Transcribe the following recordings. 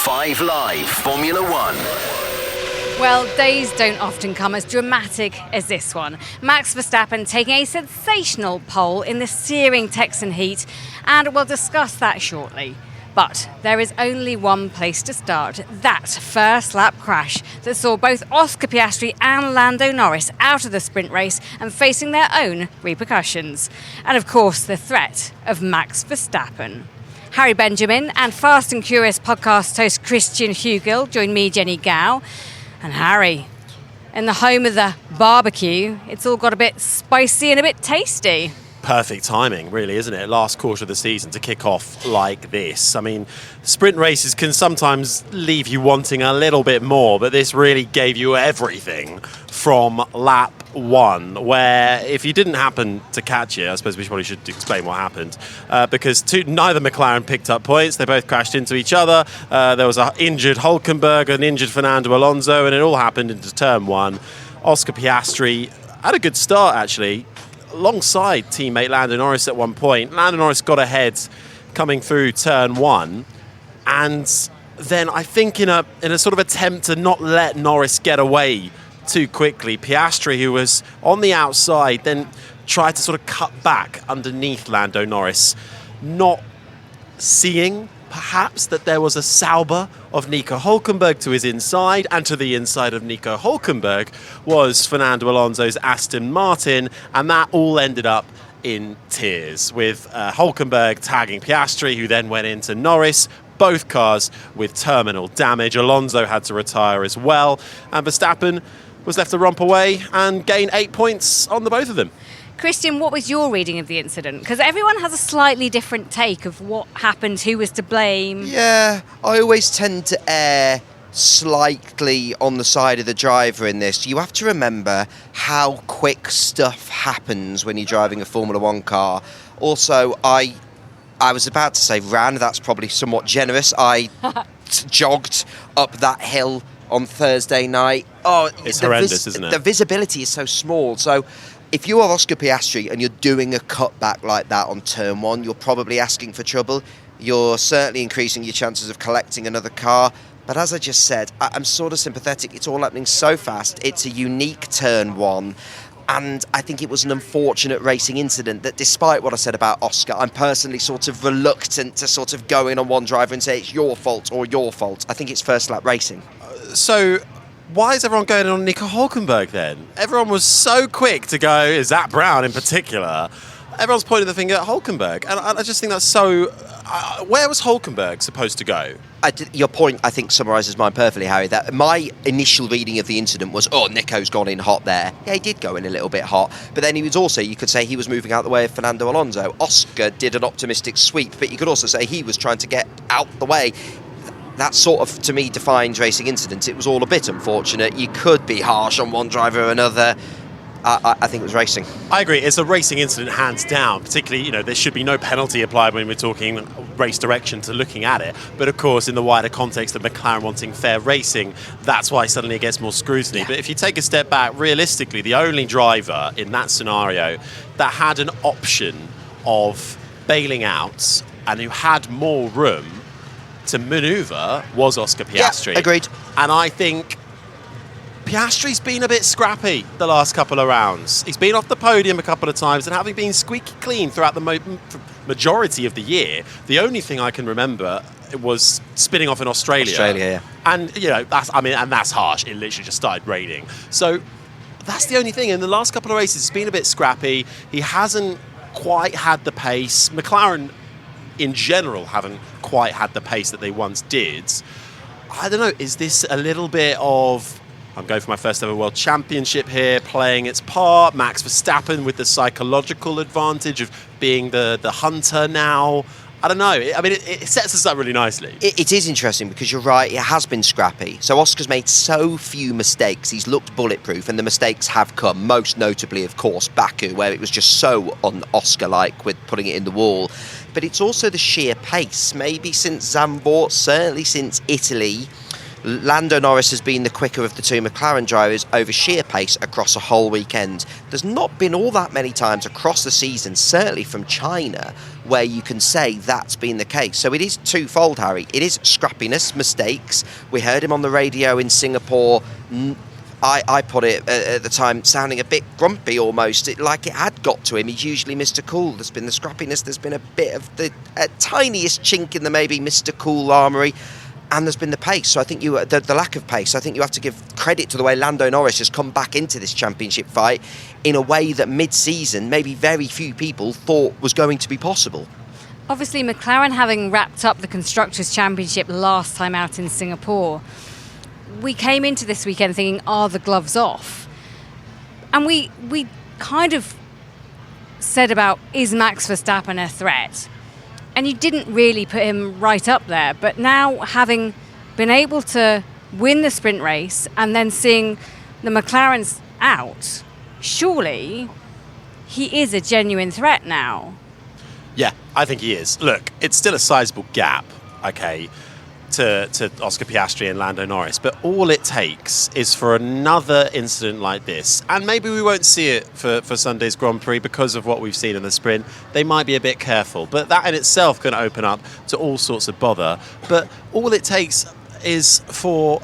5 Live Formula One. Well, days don't often come as dramatic as this one. Max Verstappen taking a sensational pole in the searing Texan heat, and we'll discuss that shortly. But there is only one place to start, that first lap crash that saw both Oscar Piastri and Lando Norris out of the sprint race and facing their own repercussions. And of course, the threat of Max Verstappen. Harry Benjamin and Fast and Curious podcast host Christian Hugill join me, Jenny Gow. And Harry, in the home of the barbecue, it's all got a bit spicy and a bit tasty. Perfect timing, really, isn't it? Last quarter of the season to kick off like this. I mean, sprint races can sometimes leave you wanting a little bit more, but this really gave you everything from lap one, where if you didn't happen to catch it, I suppose we probably should explain what happened, because neither McLaren picked up points. They both crashed into each other. There was an injured Hülkenberg, an injured Fernando Alonso, and it all happened into turn one. Oscar Piastri had a good start, actually, alongside teammate Lando Norris at one point. Lando Norris got ahead coming through turn one, and then I think in a sort of attempt to not let Norris get away too quickly, Piastri, who was on the outside, then tried to sort of cut back underneath Lando Norris, not seeing perhaps that there was a Sauber of Nico Hülkenberg to his inside, and to the inside of Nico Hülkenberg was Fernando Alonso's Aston Martin, and that all ended up in tears, with Hülkenberg tagging Piastri, who then went into Norris. Both cars with terminal damage. Alonso had to retire as well, and Verstappen was left to romp away and gain 8 points on the both of them. Christian, what was your reading of the incident? Because everyone has a slightly different take of what happened, who was to blame. Yeah, I always tend to err slightly on the side of the driver in this. You have to remember how quick stuff happens when you're driving a Formula One car. Also, I was about to say ran, that's probably somewhat generous. I jogged up that hill on Thursday night. Oh, it's horrendous, isn't it? The visibility is so small. So if you are Oscar Piastri and you're doing a cutback like that on turn one, you're probably asking for trouble. You're certainly increasing your chances of collecting another car. But as I just said, I'm sort of sympathetic. It's all happening so fast. It's a unique turn one. And I think it was an unfortunate racing incident that, despite what I said about Oscar, I'm personally sort of reluctant to sort of go in on one driver and say it's your fault or your fault. I think it's first lap racing. So why is everyone going on Nico Hülkenberg then? Everyone was so quick to go, Zach Brown in particular. Everyone's pointing the finger at Hülkenberg. And I just think that's so... where was Hülkenberg supposed to go? Your point, I think, summarises mine perfectly, Harry. That my initial reading of the incident was, Nico's gone in hot there. Yeah, he did go in a little bit hot. But then he was also, you could say, he was moving out the way of Fernando Alonso. Oscar did an optimistic sweep, but you could also say he was trying to get out the way. That sort of, to me, defines racing incidents. It was all a bit unfortunate. You could be harsh on one driver or another. I think it was racing. I agree. It's a racing incident, hands down. Particularly, there should be no penalty applied when we're talking race direction to looking at it. But of course, in the wider context of McLaren wanting fair racing, that's why suddenly it gets more scrutiny. Yeah. But if you take a step back, realistically, the only driver in that scenario that had an option of bailing out and who had more room to manoeuvre was Oscar Piastri. Yeah, agreed. And I think Piastri's been a bit scrappy the last couple of rounds. He's been off the podium a couple of times, and having been squeaky clean throughout the majority of the year, the only thing I can remember was spinning off in Australia. Yeah. And that's harsh. It literally just started raining. So that's the only thing. In the last couple of races, he's been a bit scrappy. He hasn't quite had the pace. McLaren, in general, haven't quite had the pace that they once did. I don't know. Is this a little bit of... I'm going for my first ever World Championship here, playing its part. Max Verstappen with the psychological advantage of being the hunter now. I don't know. It sets us up really nicely. It is interesting because you're right, it has been scrappy. So Oscar's made so few mistakes. He's looked bulletproof, and the mistakes have come, most notably, of course, Baku, where it was just so un-Oscar-like with putting it in the wall. But it's also the sheer pace. Maybe since Zandvoort, certainly since Italy, Lando Norris has been the quicker of the two McLaren drivers over sheer pace across a whole weekend. There's not been all that many times across the season, certainly from China, where you can say that's been the case. So it is twofold, Harry. It is scrappiness, mistakes. We heard him on the radio in Singapore. I put it at the time sounding a bit grumpy almost, like it had got to him. He's usually Mr. Cool. There's been the scrappiness, there's been a bit of the tiniest chink in the maybe Mr. Cool armoury, and there's been the pace. So I think the lack of pace, I think you have to give credit to the way Lando Norris has come back into this championship fight in a way that mid-season maybe very few people thought was going to be possible. Obviously, McLaren having wrapped up the Constructors' Championship last time out in Singapore, we came into this weekend thinking, are the gloves off? And we kind of said about, is Max Verstappen a threat? And you didn't really put him right up there. But now, having been able to win the sprint race and then seeing the McLarens out, surely he is a genuine threat now. Yeah, I think he is. Look, it's still a sizable gap, okay, to Oscar Piastri and Lando Norris, but all it takes is for another incident like this, and maybe we won't see it for Sunday's Grand Prix because of what we've seen in the sprint. They might be a bit careful, but that in itself can open up to all sorts of bother. But all it takes is for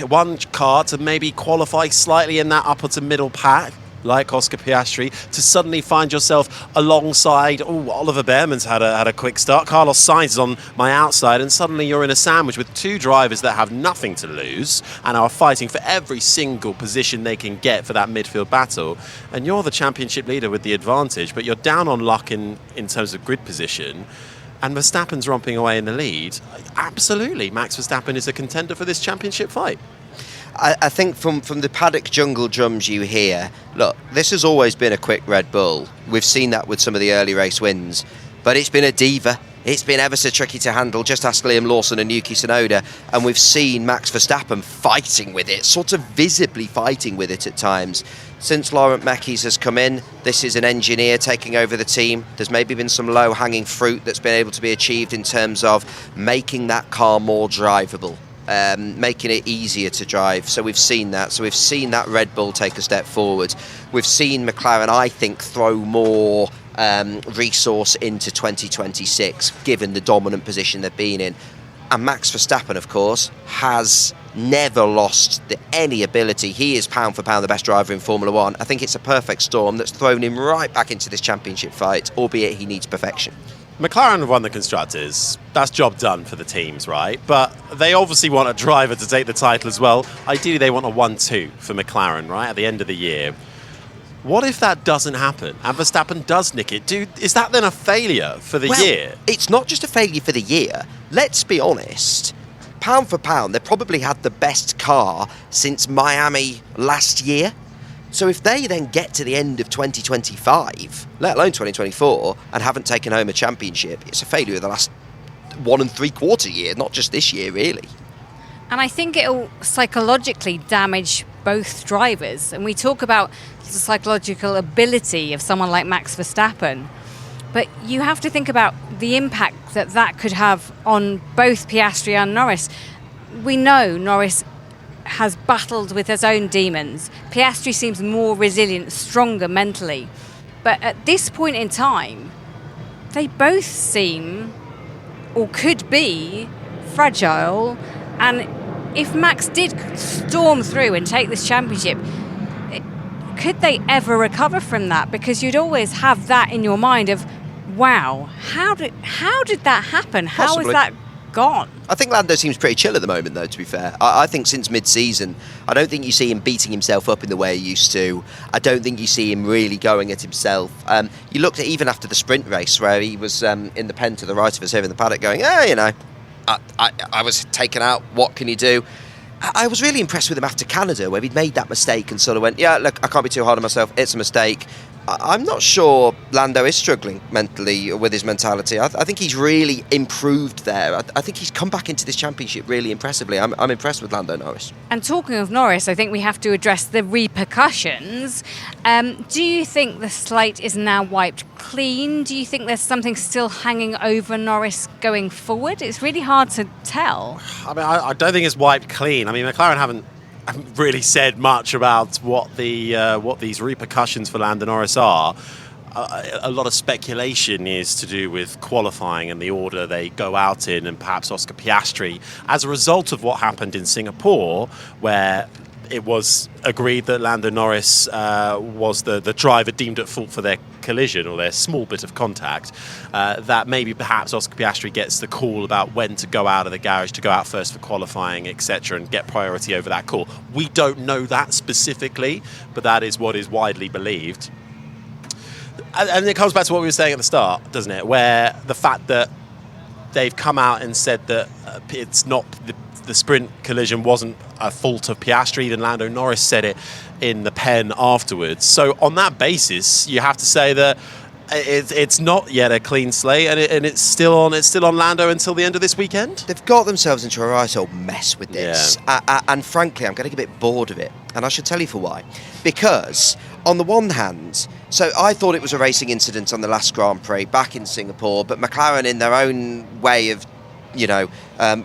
one car to maybe qualify slightly in that upper to middle pack, like Oscar Piastri, to suddenly find yourself alongside, Oliver Behrman's had a quick start, Carlos Sainz is on my outside, and suddenly you're in a sandwich with two drivers that have nothing to lose and are fighting for every single position they can get for that midfield battle, and you're the championship leader with the advantage, but you're down on luck in terms of grid position, and Verstappen's romping away in the lead. Absolutely, Max Verstappen is a contender for this championship fight. I think from the paddock jungle drums you hear, look, this has always been a quick Red Bull. We've seen that with some of the early race wins, but it's been a diva. It's been ever so tricky to handle. Just ask Liam Lawson and Yuki Tsunoda, and we've seen Max Verstappen fighting with it, sort of visibly fighting with it at times. Since Laurent Mekies has come in, this is an engineer taking over the team. There's maybe been some low-hanging fruit that's been able to be achieved in terms of making that car more drivable. Making it easier to drive. So we've seen that. So we've seen that Red Bull take a step forward. We've seen McLaren, I think, throw more resource into 2026, given the dominant position they've been in. And Max Verstappen, of course, has never lost any ability. He is pound for pound the best driver in Formula One. I think it's a perfect storm that's thrown him right back into this championship fight, albeit he needs perfection. McLaren have won the Constructors. That's job done for the teams, right? But they obviously want a driver to take the title as well. Ideally, they want a 1-2 for McLaren, right, at the end of the year. What if that doesn't happen and Verstappen does nick it? Is that then a failure for the year? It's not just a failure for the year. Let's be honest. Pound for pound, they probably had the best car since Miami last year. So if they then get to the end of 2025, let alone 2024, and haven't taken home a championship, it's a failure of the last 1 3/4 year, not just this year, really. And I think it'll psychologically damage both drivers. And we talk about the psychological ability of someone like Max Verstappen, but you have to think about the impact that could have on both Piastri and Norris. We know Norris has battled with his own demons. Piastri seems more resilient, stronger mentally. But at this point in time, they both seem, or could be, fragile. And if Max did storm through and take this championship, could they ever recover from that? Because you'd always have that in your mind of, wow, how did that happen? How Possibly. is that gone? I think Lando seems pretty chill at the moment, though, to be fair. I think since mid-season, I don't think you see him beating himself up in the way he used to. I don't think you see him really going at himself. You looked at even after the sprint race where he was in the pen to the right of us here in the paddock going, I was taken out, what can you do? I was really impressed with him after Canada, where he'd made that mistake and sort of went, yeah, look, I can't be too hard on myself, it's a mistake. I'm not sure Lando is struggling mentally with his mentality. I think he's really improved there. I think he's come back into this championship really impressively. I'm impressed with Lando Norris. And talking of Norris, I think we have to address the repercussions. Do you think the slate is now wiped clean? Do you think there's something still hanging over Norris going forward? It's really hard to tell. I mean, I don't think it's wiped clean. I mean, McLaren haven't really said much about what these repercussions for Lando Norris are. a lot of speculation is to do with qualifying and the order they go out in, and perhaps Oscar Piastri, as a result of what happened in Singapore, where it was agreed that Lando Norris was the driver deemed at fault for their collision or their small bit of contact, that maybe perhaps Oscar Piastri gets the call about when to go out of the garage, to go out first for qualifying, etc., and get priority over that call. We don't know that specifically, but that is what is widely believed. And it comes back to what we were saying at the start, doesn't it? Where the fact that they've come out and said that it's not the sprint collision wasn't a fault of Piastri. Even Lando Norris said it in the pen afterwards. So on that basis, you have to say that it's not yet a clean slate, and it's still on Lando until the end of this weekend. They've got themselves into a right old mess with this, and frankly, I'm getting a bit bored of it. And I should tell you for why. Because on the one hand, so I thought it was a racing incident on the last Grand Prix back in Singapore, but McLaren, in their own way of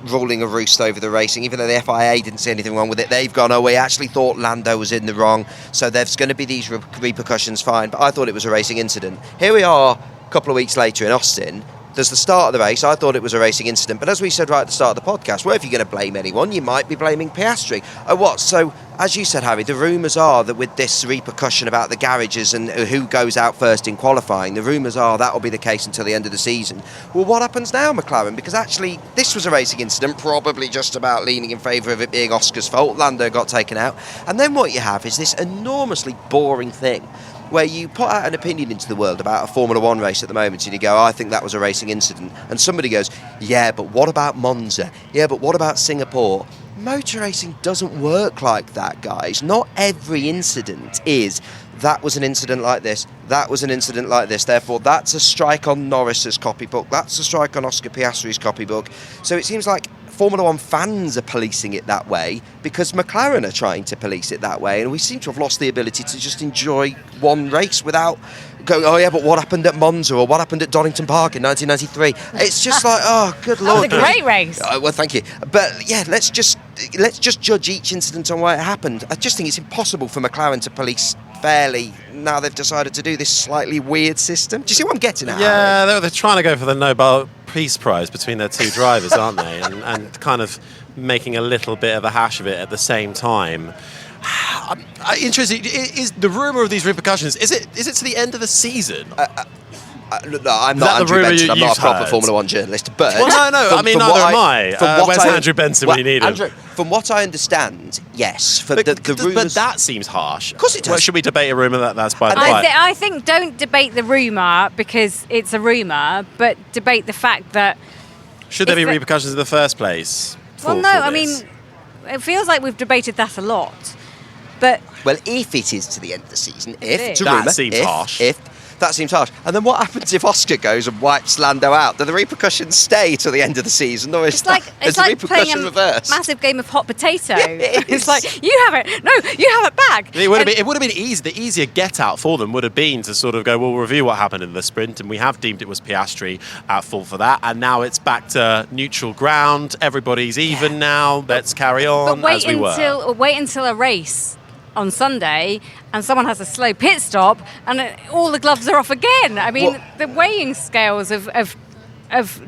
ruling a roost over the racing, even though the FIA didn't see anything wrong with it, they've gone, we actually thought Lando was in the wrong, so there's going to be these repercussions, fine, but I thought it was a racing incident. Here we are a couple of weeks later in Austin. There's the start of the race. I thought it was a racing incident, but as we said right at the start of the podcast, well, if you're going to blame anyone, you might be blaming Piastri. So as you said, Harry, the rumours are that with this repercussion about the garages and who goes out first in qualifying, the rumours are that will be the case until the end of the season. Well, what happens now, McLaren? Because actually, this was a racing incident, probably just about leaning in favour of it being Oscar's fault. Lando got taken out. And then what you have is this enormously boring thing where you put out an opinion into the world about a Formula One race at the moment, and you go, I think that was a racing incident. And somebody goes, yeah, but what about Monza? Yeah, but what about Singapore? Motor racing doesn't work like that, guys. Not every incident is, that was an incident like this, that was an incident like this, therefore that's a strike on Norris's copybook, that's a strike on Oscar Piastri's copybook. So it seems like Formula One fans are policing it that way because McLaren are trying to police it that way, and we seem to have lost the ability to just enjoy one race without going, oh yeah, but what happened at Monza or what happened at Donington Park in 1993? It's just like, oh, good lord. That was a great race. Well, thank you. But yeah, let's just judge each incident on where it happened. I just think it's impossible for McLaren to police fairly now they've decided to do this slightly weird system. Do you see what I'm getting at? Yeah, they're trying to go for the Nobel Peace Prize between their two drivers, aren't they? And kind of making a little bit of a hash of it at the same time. I'm interested, is the rumour of these repercussions, is it to the end of the season? No, I'm not Andrew Benson. I'm not a proper Formula One journalist. But well, no. I mean, neither am I. Where's Andrew Benson when you need him? From what I understand, yes. But that seems harsh. Of course it does. Well, should we debate a rumour that's by the by? I think don't debate the rumour because it's a rumour, but debate the fact that... Should there be repercussions in the first place? Well, no, I mean, it feels like we've debated that a lot. But well, if it is to the end of the season, seems harsh. That seems harsh. And then what happens if Oscar goes and wipes Lando out? Do the repercussions stay till the end of the season, or is the repercussion reversed? Massive game of hot potato. Yeah, it's like, you have it. No, you have it back. It would have been easy. The easier get out for them would have been to sort of go, well, we'll review what happened in the sprint, and we have deemed it was Piastri at fault for that, and now it's back to neutral ground. Everybody's even now. Let's carry on as we were. Wait until a race on Sunday and someone has a slow pit stop and all the gloves are off again. I mean, the weighing scales of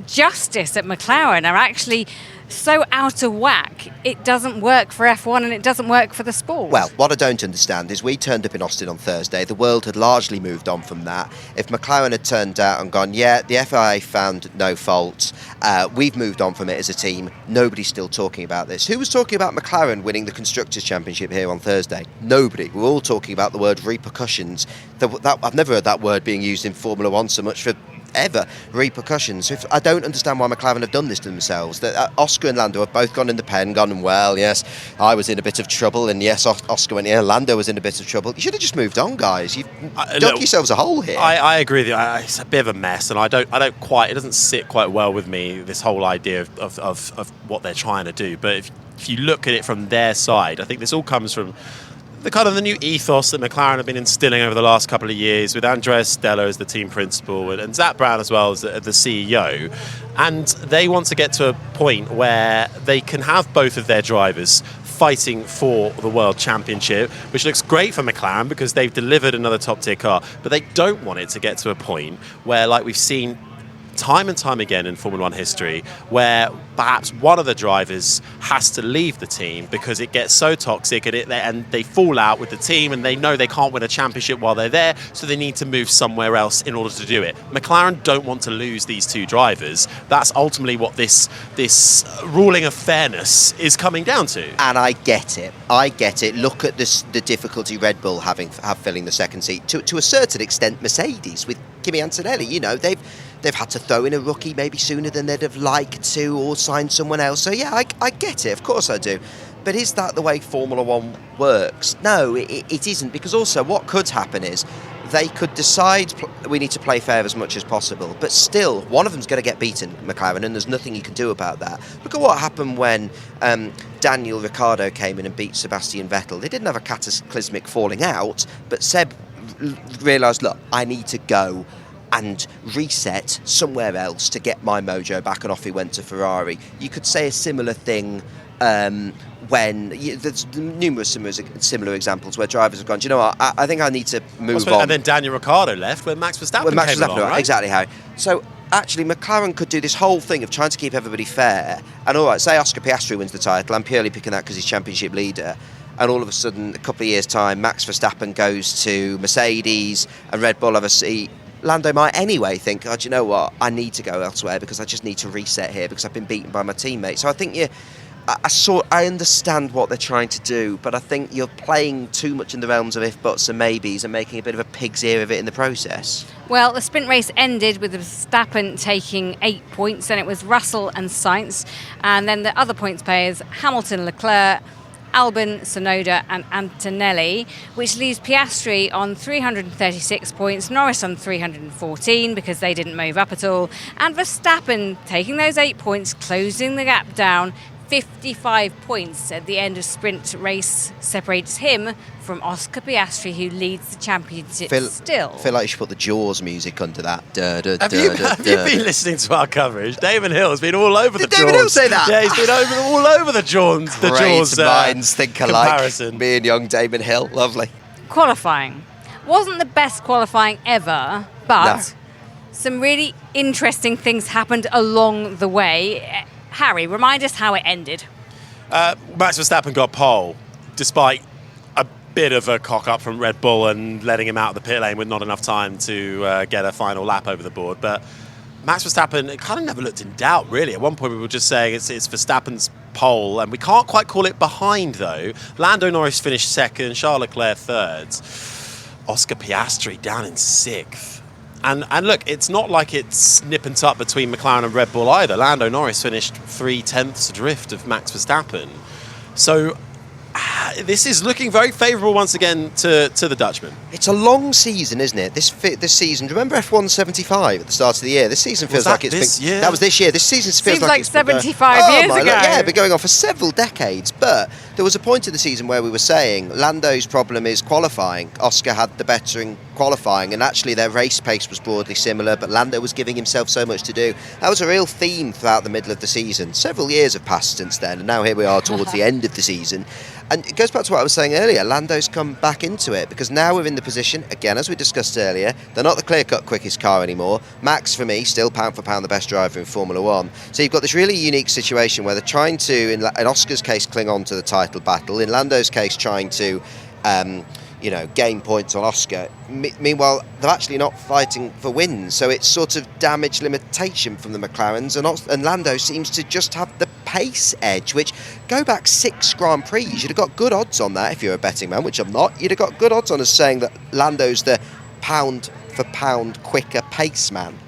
justice at McLaren are actually so out of whack. It doesn't work for F1 and it doesn't work for the sport. Well, what I don't understand is we turned up in Austin on Thursday. The world had largely moved on from that. If McLaren had turned out and gone, yeah, the FIA found no fault, we've moved on from it as a team, nobody's still talking about this. Who was talking about McLaren winning the Constructors' Championship here on Thursday? Nobody. We're all talking about the word repercussions. I've never heard that word being used in Formula One so much for ever. Repercussions. I don't understand why McLaren have done this to themselves. That Oscar and Lando have both gone in the pen, gone, well, yes, I was in a bit of trouble, and yes, Oscar went, yeah, Lando was in a bit of trouble. You should have just moved on, guys. You've dug yourselves a hole here. I agree with you. It's a bit of a mess, and I don't quite. It doesn't sit quite well with me, this whole idea of what they're trying to do. But if you look at it from their side, I think this all comes from the kind of the new ethos that McLaren have been instilling over the last couple of years, with Andrea Stella as the team principal and Zach Brown as well as the CEO. And they want to get to a point where they can have both of their drivers fighting for the World Championship, which looks great for McLaren because they've delivered another top-tier car, but they don't want it to get to a point where, like we've seen time and time again in Formula 1 history, where perhaps one of the drivers has to leave the team because it gets so toxic and they fall out with the team and they know they can't win a championship while they're there, so they need to move somewhere else in order to do it. McLaren don't want to lose these two drivers. That's ultimately what this ruling of fairness is coming down to. And I get it. Look at the difficulty Red Bull have filling the second seat. To a certain extent, Mercedes with Kimi Antonelli, they've had to throw in a rookie maybe sooner than they'd have liked to, or sign someone else. So yeah, I get it. Of course I do. But is that the way Formula 1 works? No, it isn't. Because also what could happen is they could decide we need to play fair as much as possible. But still, one of them's going to get beaten, McLaren, and there's nothing you can do about that. Look at what happened when Daniel Ricciardo came in and beat Sebastian Vettel. They didn't have a cataclysmic falling out, but Seb realised, look, I need to go and reset somewhere else to get my mojo back, and off he went to Ferrari. You could say a similar thing when there's numerous similar examples where drivers have gone, do you know what, I think I need to move on. And then Daniel Ricciardo left when Max Verstappen came along, right? Exactly, Harry. So actually McLaren could do this whole thing of trying to keep everybody fair, and all right, say Oscar Piastri wins the title, I'm purely picking that because he's championship leader, and all of a sudden, a couple of years' time, Max Verstappen goes to Mercedes and Red Bull have a seat. Lando might anyway think, oh, do you know what, I need to go elsewhere because I just need to reset here because I've been beaten by my teammate. So I think I understand what they're trying to do, but I think you're playing too much in the realms of if, buts and maybes and making a bit of a pig's ear of it in the process. Well, the sprint race ended with Verstappen taking 8 points, and it was Russell and Sainz, and then the other points payers, Hamilton, Leclerc, Albon, Tsunoda and Antonelli, which leaves Piastri on 336 points, Norris on 314 because they didn't move up at all, and Verstappen taking those 8 points, closing the gap down. 55 points at the end of sprint race separates him from Oscar Piastri, who leads the championship still. I feel like you should put the Jaws music under that. Have you been listening to our coverage? Damon Hill's been all over the Jaws. Did Damon Hill say that? Yeah, he's been all over the Jaws. The Jaws minds think alike. Comparison. Me and young Damon Hill, lovely. Qualifying wasn't the best qualifying ever, but some really interesting things happened along the way. Harry, remind us how it ended. Max Verstappen got pole, despite a bit of a cock-up from Red Bull and letting him out of the pit lane with not enough time to get a final lap over the board. But Max Verstappen, it kind of never looked in doubt, really. At one point, we were just saying it's Verstappen's pole, and we can't quite call it behind, though. Lando Norris finished second, Charles Leclerc third. Oscar Piastri down in sixth. And look, it's not like it's nip and tuck between McLaren and Red Bull either. Lando Norris finished 0.3 adrift of Max Verstappen. So this is looking very favourable once again to the Dutchman. It's a long season, isn't it? This season. Remember F1 75 at the start of the year? This season feels like it's this year? That was this year. This season feels like it's 75 years ago. Yeah, been going on for several decades. But there was a point in the season where we were saying Lando's problem is qualifying. Oscar had the better in qualifying, and actually their race pace was broadly similar, but Lando was giving himself so much to do. That was a real theme throughout the middle of the season. Several years have passed since then, and now here we are towards the end of the season. And it goes back to what I was saying earlier. Lando's come back into it because now we're in the position, again, as we discussed earlier, they're not the clear-cut quickest car anymore. Max, for me, still pound for pound the best driver in Formula 1. So you've got this really unique situation where they're trying to, in Oscar's case, cling on to the title battle. In Lando's case, trying to gain points on Oscar. Meanwhile, they're actually not fighting for wins, so it's sort of damage limitation from the McLarens, and Lando seems to just have the pace edge, which, go back 6 Grand Prix, you'd have got good odds on that if you're a betting man, which I'm not. You'd have got good odds on us saying that Lando's the pound for pound quicker pace man.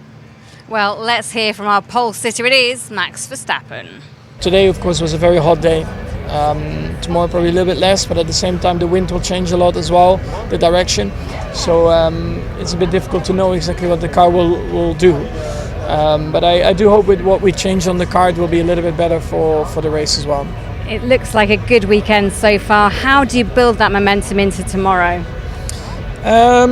Well, let's hear from our pole sitter. It is Max Verstappen. Today, of course, was a very hot day. Tomorrow probably a little bit less, but at the same time the wind will change a lot as well, the direction. So it's a bit difficult to know exactly what the car will do. But I do hope with what we changed on the car it will be a little bit better for the race as well. It looks like a good weekend so far. How do you build that momentum into tomorrow? I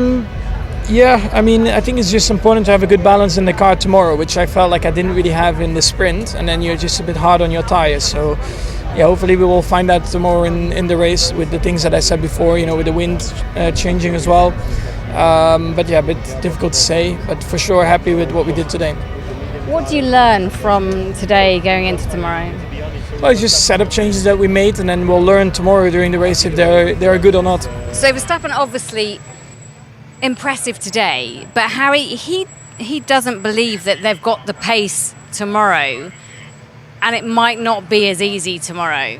think it's just important to have a good balance in the car tomorrow, which I felt like I didn't really have in the sprint, and then you're just a bit hard on your tires. So yeah, hopefully we will find that tomorrow in the race with the things that I said before, with the wind changing as well. But yeah, a bit difficult to say, but for sure happy with what we did today. What do you learn from today going into tomorrow? Well, it's just setup changes that we made, and then we'll learn tomorrow during the race if they're good or not. So Verstappen obviously impressive today, but Harry, he doesn't believe that they've got the pace tomorrow, and it might not be as easy tomorrow.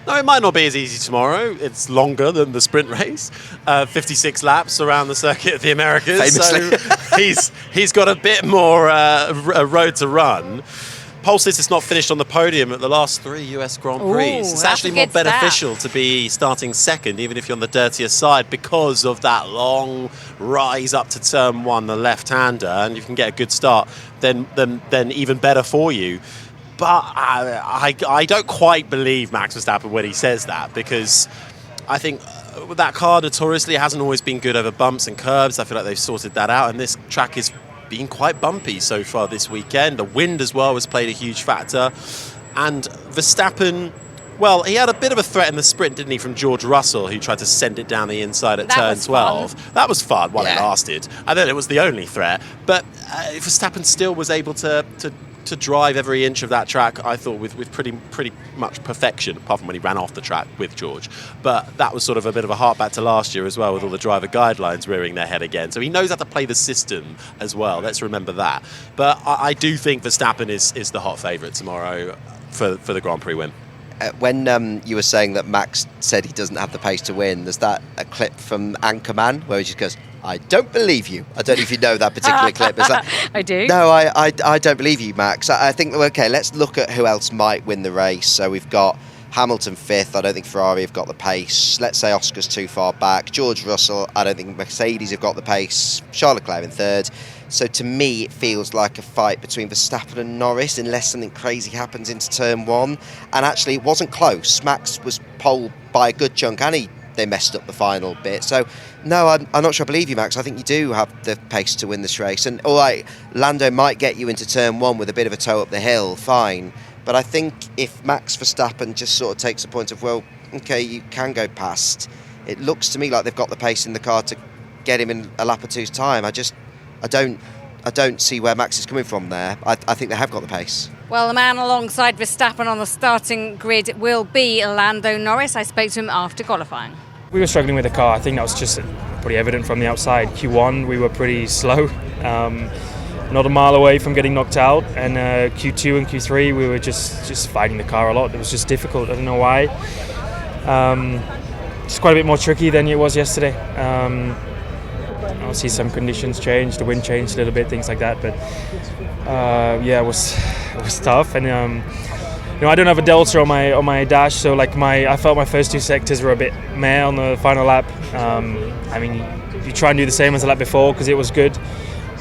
No, it might not be as easy tomorrow. It's longer than the sprint race, 56 laps around the circuit of the Americas. Famously. So he's got a bit more a road to run. Pole says it's not finished on the podium at the last 3 US Grand Prix. Ooh, It's that's actually a more good stat. beneficial to be starting second, even if you're on the dirtier side, because of that long rise up to turn one, the left-hander, and you can get a good start, then even better for you. But I don't quite believe Max Verstappen when he says that, because I think that car notoriously hasn't always been good over bumps and curbs. I feel like they've sorted that out, and this track is been quite bumpy so far this weekend. The wind as well has played a huge factor. And Verstappen, well, he had a bit of a threat in the sprint, didn't he, from George Russell, who tried to send it down the inside at That turn was 12. fun. That was fun while it Yeah. lasted. And then it was the only threat. But Verstappen still was able to drive every inch of that track, I thought, with pretty much perfection, apart from when he ran off the track with George. But that was sort of a bit of a hark back to last year as well, with all the driver guidelines rearing their head again. So he knows how to play the system as well. Let's remember that. But I do think Verstappen is the hot favourite tomorrow for the Grand Prix win. When you were saying that Max said he doesn't have the pace to win, there's that a clip from Anchorman where he just goes, "I don't believe you." I don't know if you know that particular clip. Is that, I do. No, I don't believe you, Max. I think, okay, let's look at who else might win the race. So we've got Hamilton fifth. I don't think Ferrari have got the pace. Let's say Oscar's too far back. George Russell, I don't think Mercedes have got the pace. Charles Leclerc in third. So to me, it feels like a fight between Verstappen and Norris, unless something crazy happens into turn one. And actually, it wasn't close. Max was pole by a good chunk, and they messed up the final bit. So, no, I'm not sure I believe you, Max. I think you do have the pace to win this race. And, all right, Lando might get you into turn one with a bit of a toe up the hill, fine. But I think if Max Verstappen just sort of takes a point of, well, okay, you can go past, it looks to me like they've got the pace in the car to get him in a lap or two's time. I don't see where Max is coming from there. I think they have got the pace. Well, the man alongside Verstappen on the starting grid will be Lando Norris. I spoke to him after qualifying. We were struggling with the car. I think that was just pretty evident from the outside. Q1 we were pretty slow, not a mile away from getting knocked out, and Q2 and Q3 we were just fighting the car a lot. It was just difficult. I don't know why. It's quite a bit more tricky than it was yesterday. Obviously some conditions changed, the wind changed a little bit, things like that. But yeah, it was tough. And I don't have a delta on my dash, so I felt my first two sectors were a bit meh on the final lap. I mean, you try and do the same as the lap before because it was good,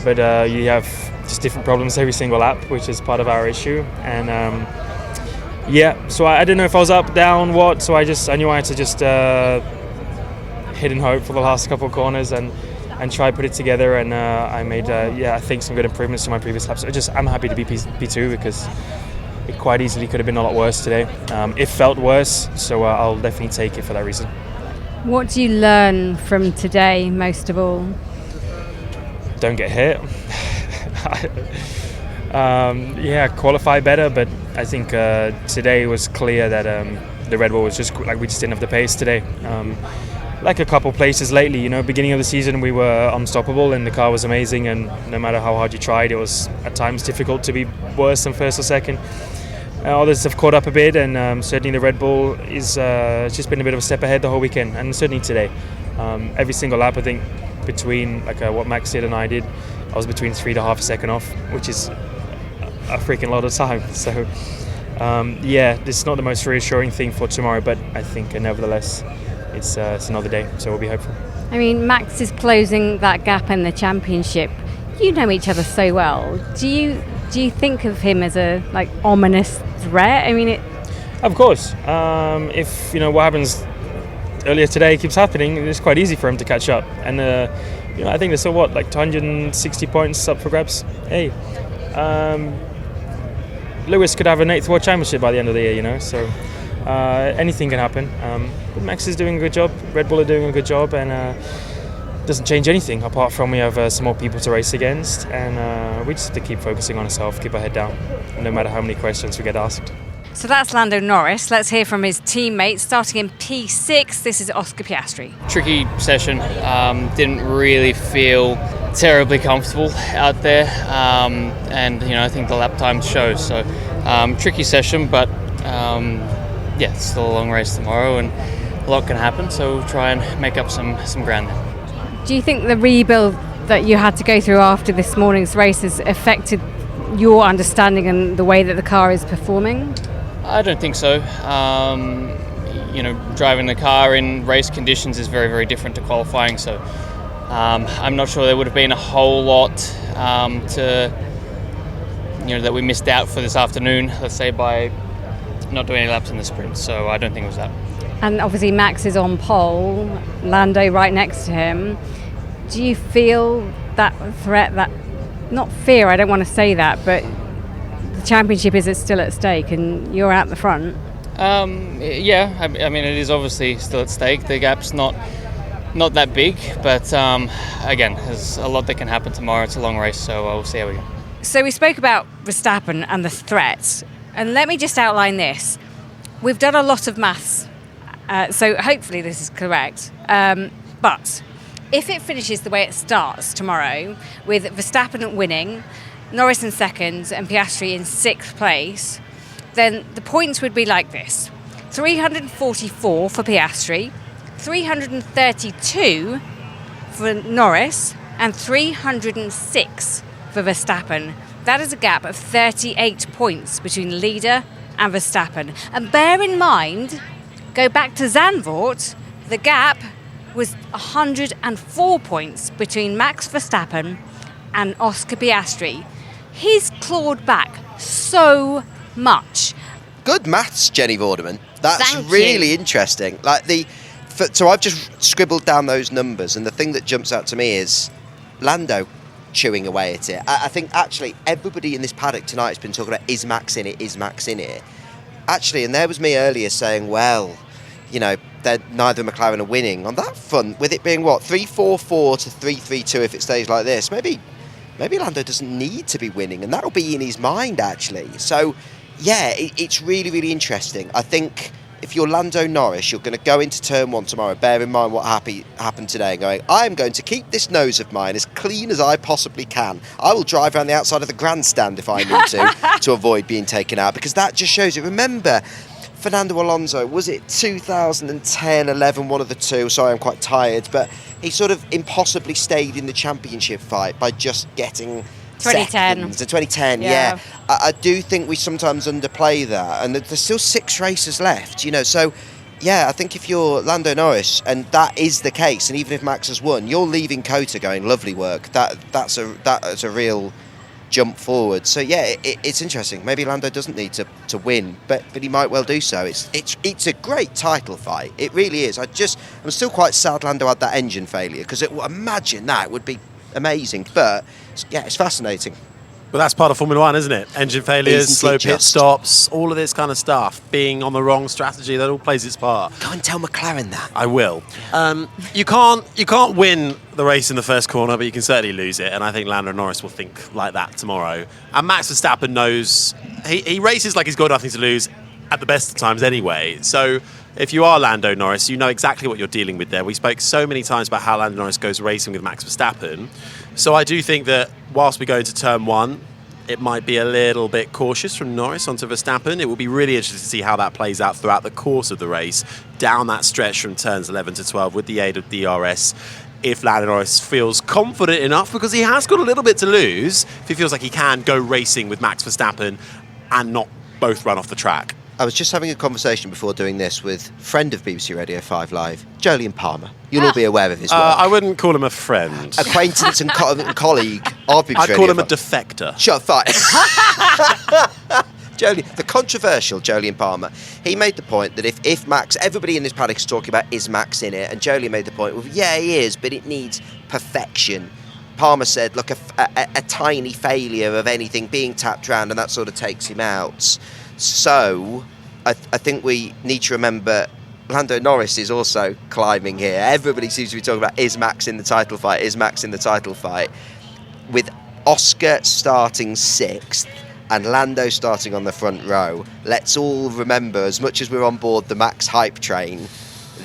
but you have just different problems every single lap, which is part of our issue. And yeah, so I didn't know if I was up, down, what. So I knew I had to just hit and hope for the last couple of corners and try to put it together. And I made I think some good improvements to my previous laps. So I'm happy to be P2 because it quite easily could have been a lot worse today. It felt worse, so I'll definitely take it for that reason. What do you learn from today most of all? Don't get hit. Qualify better, but I think today it was clear that the Red Bull was we just didn't have the pace today. Like a couple places lately, beginning of the season we were unstoppable and the car was amazing, and no matter how hard you tried, it was at times difficult to be worse than first or second. Others have caught up a bit, and certainly the Red Bull is just been a bit of a step ahead the whole weekend, and certainly today. Every single lap, I think, between what Max did and I did, I was between 3.5 seconds off, which is a freaking lot of time. So it's not the most reassuring thing for tomorrow, but I think nevertheless it's another day, so we'll be hopeful. I mean, Max is closing that gap in the championship. You know each other so well. Do you think of him as a ominous threat? I mean, Of course. If what happens earlier today keeps happening, it's quite easy for him to catch up. And I think there's 260 points up for grabs. Hey, Lewis could have an 8th World Championship by the end of the year. So anything can happen. But Max is doing a good job. Red Bull are doing a good job, and doesn't change anything apart from we have some more people to race against, and we just have to keep focusing on ourselves, keep our head down, no matter how many questions we get asked. So that's Lando Norris. Let's hear from his teammates. Starting in P6, this is Oscar Piastri. Tricky session. Didn't really feel terribly comfortable out there, and I think the lap times show. So tricky session, but it's still a long race tomorrow, and a lot can happen. So we'll try and make up some ground there. Do you think the rebuild that you had to go through after this morning's race has affected your understanding and the way that the car is performing? I don't think so. Driving the car in race conditions is very, very different to qualifying. So I'm not sure there would have been a whole lot that we missed out for this afternoon, let's say, by not doing any laps in the sprint. So I don't think it was that. And obviously Max is on pole, Lando right next to him. Do you feel that threat, that, not fear, I don't want to say that, but the championship is still at stake and you're out the front? I mean, it is obviously still at stake. The gap's not that big, but again, there's a lot that can happen tomorrow. It's a long race, so we'll see how we go. So we spoke about Verstappen and the threat, and let me just outline this. We've done a lot of maths, so hopefully this is correct. But if it finishes the way it starts tomorrow, with Verstappen winning, Norris in second and Piastri in sixth place, then the points would be like this: 344 for Piastri, 332 for Norris, and 306 for Verstappen. That is a gap of 38 points between leader and Verstappen. And bear in mind, go back to Zandvoort, the gap was 104 points between Max Verstappen and Oscar Piastri. He's clawed back so much. Good maths, Jenny Vorderman. That's Thank really you. interesting. So I've just scribbled down those numbers, and the thing that jumps out to me is Lando chewing away at it. I think actually everybody in this paddock tonight has been talking about, is Max in it, is Max in it? Actually, and there was me earlier saying, well, neither McLaren are winning. On that front, with it being 344 to 332 if it stays like this, maybe Lando doesn't need to be winning, and that'll be in his mind actually. So yeah, it's really, really interesting. I think if you're Lando Norris, you're going to go into turn one tomorrow, bear in mind what happened today, and going, I'm going to keep this nose of mine as clean as I possibly can. I will drive around the outside of the grandstand if I need to avoid being taken out, because that just shows it. Remember, Fernando Alonso, was it 2010, 11, one of the two? Sorry, I'm quite tired, but he sort of impossibly stayed in the championship fight by just getting 2010. seconds. 2010, yeah. I do think we sometimes underplay that, and there's still 6 races left, so yeah, I think if you're Lando Norris, and that is the case, and even if Max has won, you're leaving COTA going, lovely work. That's a real jump forward. So yeah, it's interesting. Maybe Lando doesn't need to win, but he might well do so. It's a great title fight. It really is. I'm still quite sad Lando had that engine failure, because imagine that, it would be amazing. But yeah, it's fascinating. Well, that's part of Formula One, isn't it? Engine failures, Isn't slow it pit just? stops, all of this kind of stuff. Being on the wrong strategy, that all plays its part. Go and tell McLaren that. I will. You can't win the race in the first corner, but you can certainly lose it. And I think Lando Norris will think like that tomorrow. And Max Verstappen knows he races like he's got nothing to lose at the best of times anyway. So if you are Lando Norris, you know exactly what you're dealing with there. We spoke so many times about how Lando Norris goes racing with Max Verstappen. So I do think that whilst we go into turn one, it might be a little bit cautious from Norris onto Verstappen. It will be really interesting to see how that plays out throughout the course of the race, down that stretch from turns 11 to 12 with the aid of DRS. If Lando Norris feels confident enough, because he has got a little bit to lose, if he feels like he can go racing with Max Verstappen and not both run off the track. I was just having a conversation before doing this with friend of BBC Radio 5 Live, Jolyon Palmer. You'll all be aware of his work. I wouldn't call him a friend. Acquaintance and colleague of BBC I'd Radio call him a 5. defector. Shut fire. The controversial Jolyon Palmer, he made the point that if Max, everybody in this paddock is talking about, is Max in it? And Jolyon made the point, well, yeah, he is, but it needs perfection. Palmer said, look, a tiny failure of anything being tapped round and that sort of takes him out. So I think we need to remember Lando Norris is also climbing here. Everybody seems to be talking about, is Max in the title fight? Is Max in the title fight? With Oscar starting 6th and Lando starting on the front row, let's all remember, as much as we're on board the Max hype train,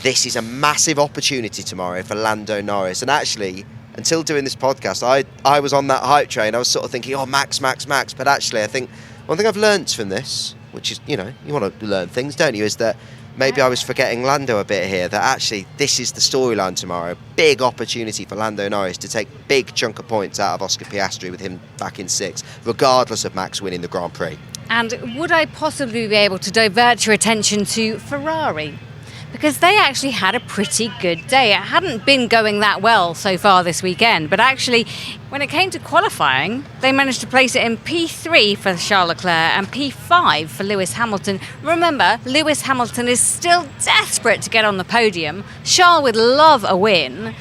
this is a massive opportunity tomorrow for Lando Norris. And actually, until doing this podcast, I was on that hype train. I was sort of thinking, oh, Max. But actually, I think one thing I've learnt from this, which is, you want to learn things, don't you, is that maybe I was forgetting Lando a bit here, that actually this is the storyline tomorrow. Big opportunity for Lando Norris to take big chunk of points out of Oscar Piastri with him back in 6th, regardless of Max winning the Grand Prix. And would I possibly be able to divert your attention to Ferrari? Because they actually had a pretty good day. It hadn't been going that well so far this weekend, but actually, when it came to qualifying, they managed to place it in P3 for Charles Leclerc and P5 for Lewis Hamilton. Remember, Lewis Hamilton is still desperate to get on the podium. Charles would love a win.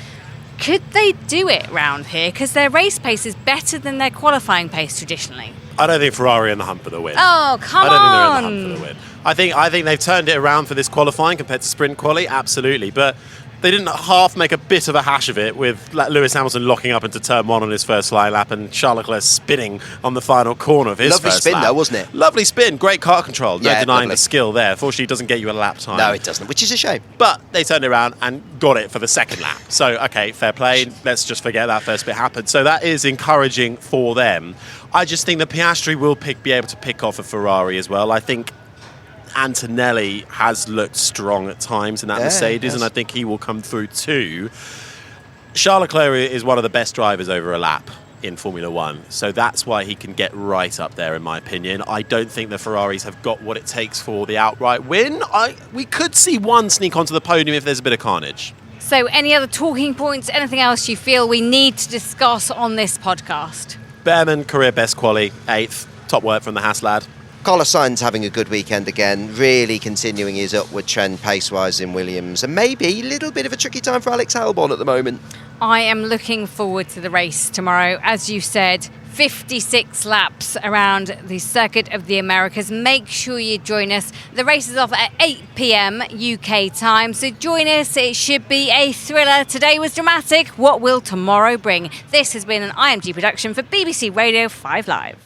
Could they do it round here? Because their race pace is better than their qualifying pace traditionally. I don't think Ferrari are in the hunt for the win. Oh, come on! I don't think they're in the hunt for the win. I think they've turned it around for this qualifying compared to sprint quali, absolutely. But they didn't half make a bit of a hash of it with Lewis Hamilton locking up into turn 1 on his first fly lap and Charles Leclerc spinning on the final corner of his Lovely first spin lap. Though, wasn't it? Lovely spin, great car control. No Yeah, denying lovely. the skill there. Fortunately, it doesn't get you a lap time. No, it doesn't, which is a shame. But they turned it around and got it for the second lap. So, okay, fair play. Let's just forget that first bit happened. So that is encouraging for them. I just think that Piastri will be able to pick off a Ferrari as well. I think Antonelli has looked strong at times in that Mercedes, and I think he will come through too. Charles Leclerc is one of the best drivers over a lap in Formula One, so that's why he can get right up there, in my opinion. I don't think the Ferraris have got what it takes for the outright win. We could see one sneak onto the podium if there's a bit of carnage. So, any other talking points, anything else you feel we need to discuss on this podcast? Behrman, career best quali, 8th. Top work from the Haas lad. Carlos Sainz having a good weekend again, really continuing his upward trend pace-wise in Williams, and maybe a little bit of a tricky time for Alex Albon at the moment. I am looking forward to the race tomorrow. As you said, 56 laps around the Circuit of the Americas. Make sure you join us. The race is off at 8 p.m. UK time, so join us. It should be a thriller. Today was dramatic. What will tomorrow bring? This has been an IMG production for BBC Radio 5 Live.